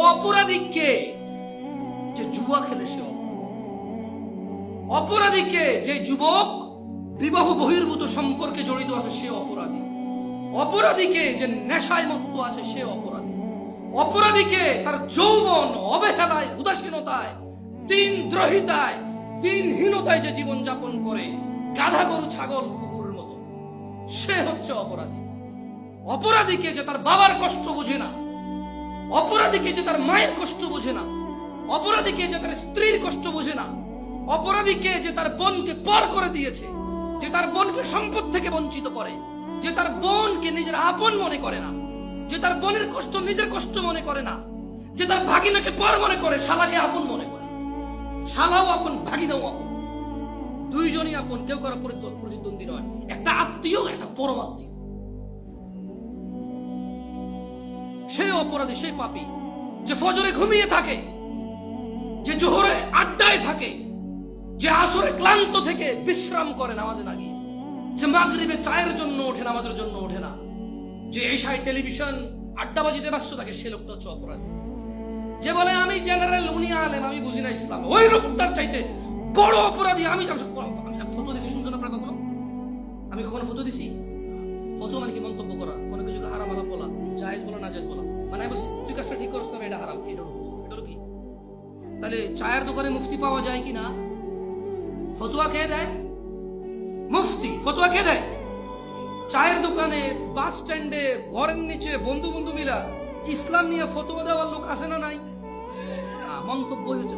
অপরাধী কে? যে জুয়া খেলে সে অপরাধী কে? যে যুবক বিবাহ বহির্ভূত সম্পর্কে জড়িত আছে সে অপরাধী। অপরাধীকে যে নেশায় মত্ত আছে সে অপরাধী। অপরাধীকে তার যৌবন অবহেলায়, উদাসীনতায়, দিনদ্রোহিতায়, দিনহীনতায় যে জীবন যাপন করে গাধা গরু ছাগল কুকুরের মতো, সে হচ্ছে অপরাধী। অপরাধীকে যে তার বাবার কষ্ট বোঝে না, অপরাধীকে যে তার মায়ের কষ্ট বোঝে না, অপরাধীকে যে তার স্ত্রীর কষ্ট বোঝে না, অপরাধীকে যে তার বোনকে পর করে দিয়েছে, যে তার বোনকে সম্পদ থেকে বঞ্চিত করে, যে তার বোনকে নিজের আপন মনে করে না, যে তার বোনের কষ্ট নিজের কষ্ট মনে করে না, যে তার ভাগিনাকে পর মনে করে, শালাকে আপন মনে করে। শালাও আপন, ভাগিনাও আপন, দুইজনই আপন, কেউ কারো প্রতিদ্বন্দ্বী নয়। একটা আত্মীয়, একটা পরম আত্মীয়। সে অপরাধী, সে পাপী। যে ফজরে ঘুমিয়ে থাকে, যে জোহরে আড্ডায় থাকে, যে আসরে ক্লান্ত থেকে বিশ্রাম করে নামাজে না গিয়ে, যে মাগরিবে চায়ের জন্য ওঠে, নামাজের জন্য ওঠে না, যে এশায় টেলিভিশন আড্ডাবাজিতে ব্যস্ত থাকে, সে লোকটা হচ্ছে অপরাধী। যে বলে আমি জেনারেল, উনি আলেম, আমি বুঝি না ইসলাম, ওই লোকটার চাইতে বড় অপরাধী। আমি ফটো দিছি, শুনছেন আপনারা কখনো? আমি কখনো ফটো দিছি? ফটো মানে কি? মন্তব্য করা, কোনো কিছুকে হারাম আলাপ বলা, জায়েজ বলা, না জায়েজ বলা। মানে আমি বলছি তুই কাজটা ঠিক করছ না, এটা হারাম, এটা হলো কি? তাহলে চায়ের দোকানে মুফতি পাওয়া যায় কি না? ফতোয়া কে দেয়? মুফতি। ফতোয়া কে দেয়? চায়ের দোকানে, বাস স্ট্যান্ডে, ঘরের নিচে বন্ধু বন্ধু মিলা ইসলাম নিয়ে ফতোয়া দেওয়ার লোক আসে না? নাই। মন্তব্য হচ্ছে